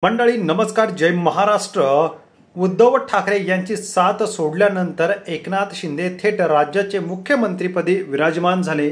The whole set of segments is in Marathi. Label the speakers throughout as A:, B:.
A: मंडळी नमस्कार, जय महाराष्ट्र। उद्धव ठाकरे यांची साथ सोडल्यानंतर एकनाथ शिंदे थेट राज्याचे मुख्यमंत्रीपदी विराजमान झाले।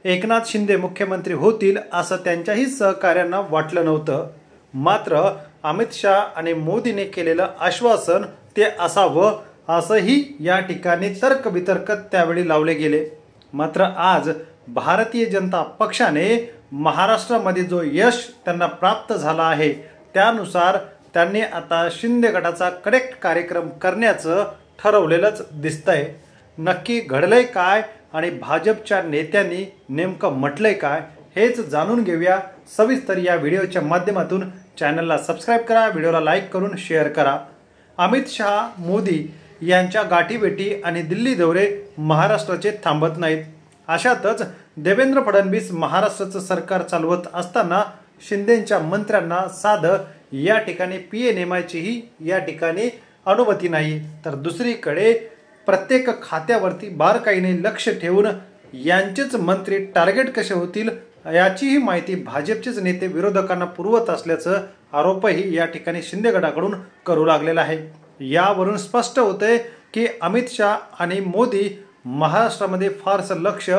A: एकनाथ शिंदे मुख्यमंत्री होतील असं त्यांच्याही सहकार्यांना वाटलं नव्हतं। मात्र अमित शाह आणि मोदीने केलेलं आश्वासन ते असावं असंही या ठिकाणी तर्कवितर्क त्यावेळी लावले गेले। मात्र आज भारतीय जनता पक्षाने महाराष्ट्रामध्ये जो यश त्यांना प्राप्त झाला आहे त्यानुसार त्यांनी आता शिंदे गटाचा करेक्ट कार्यक्रम करण्याचं ठरवलेलंच दिसतंय। नक्की घडलंय काय आणि भाजपच्या नेत्यांनी नेमकं म्हटलंय काय हेच जाणून घेऊया सविस्तर या व्हिडिओच्या माध्यमातून। चॅनलला सबस्क्राइब करा, व्हिडिओला लाईक करून शेअर करा। अमित शाह मोदी यांच्या गाठीभेटी आणि दिल्ली दौरे महाराष्ट्राचे थांबत नाहीत। अशातच देवेंद्र फडणवीस महाराष्ट्राचं सरकार चालवत असताना शिंदेंच्या मंत्र्यांना साधं या ठिकाणी पीए नेमायचीही या ठिकाणी अनुमती नाही। तर दुसरीकडे प्रत्येक खात्यावरती बारकाईने लक्ष ठेवून यांचेच मंत्री टार्गेट कसे होतील याचीही माहिती भाजपचेच नेते विरोधकांना पुरवत असल्याचं आरोपही या ठिकाणी शिंदे गटाकडून करू लागलेला आहे। यावरून स्पष्ट होतंय की अमित शाह आणि मोदी महाराष्ट्रामध्ये फारसं लक्ष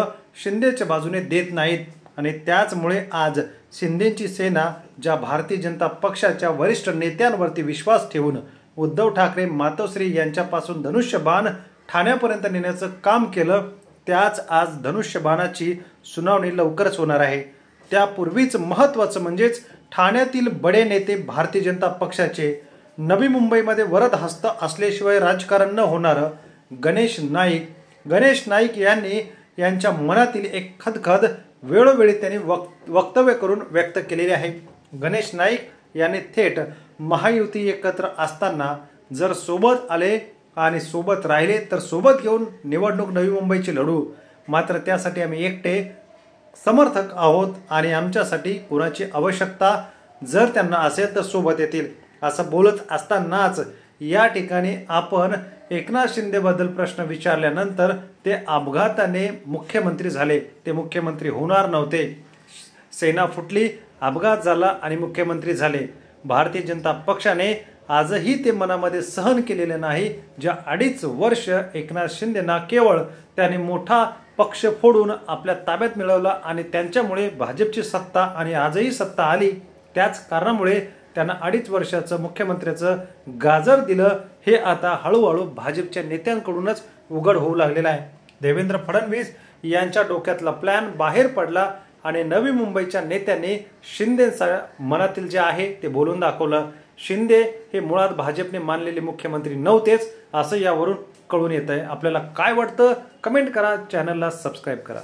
A: शिंदेच्या बाजूने देत नाहीत आणि त्याचमुळे आज शिंदेची सेना ज्या भारतीय जनता पक्षाच्या वरिष्ठ नेत्यांवरती विश्वास ठेवून उद्धव ठाकरे मातोश्री यांच्यापासून धनुष्यबाण ठाण्यापर्यंत नेण्याचं काम केलं, त्याच आज धनुष्यबाणाची सुनावणी लवकरच होणार आहे। त्यापूर्वीच महत्त्वाचं म्हणजेच ठाण्यातील बडे नेते भारतीय जनता पक्षाचे नवी मुंबईमध्ये वरद हस्त असल्याशिवाय राजकारण न होणारं गणेश नाईक यांनी यांच्या मनातील एक खदखद वेळोवेळी त्यांनी वक्तव्य करून व्यक्त केलेले आहे। गणेश नाईक यांनी थेट महायुती एकत्र असताना जर सोबत आले आणि सोबत राहिले तर सोबत घेऊन निवडणूक नवी मुंबईची लढू, मात्र त्यासाठी आम्ही एकटे समर्थक आहोत आणि आमच्यासाठी कोणाची आवश्यकता जर त्यांना असेल तर सोबत येतील असं बोलत असतानाच या ठिकाणी आपण एकनाथ शिंदेबद्दल प्रश्न विचारल्यानंतर ते अपघाताने मुख्यमंत्री झाले, ते मुख्यमंत्री होणार नव्हते। सेना फुटली, अपघात झाला आणि मुख्यमंत्री झाले। भारतीय जनता पक्षाने आजही ते मनामध्ये सहन केलेले नाही। ज्या 2.5 वर्ष एकनाथ शिंदेना केवळ त्याने मोठा पक्ष फोडून आपल्या ताब्यात मिळवला आणि त्यांच्यामुळे भाजपची सत्ता आणि आजही सत्ता आली, त्याच कारणामुळे त्यांना 2.5 वर्षाचं मुख्यमंत्र्याचं गाजर दिलं हे आता हळूहळू भाजपच्या नेत्यांकडूनच उघड होऊ लागलेलं आहे। देवेंद्र फडणवीस यांच्या डोक्यातला प्लॅन बाहेर पडला आणि नवी मुंबईच्या नेत्यांनी शिंदेच्या मनातील जे आहे ते बोलून दाखवलं। शिंदे हे मुळात भाजपने मानलेले मुख्यमंत्री नव्हतेच असं यावरून कळून येत आहे। आपल्याला काय वाटतं कमेंट करा, चॅनलला सबस्क्राइब करा।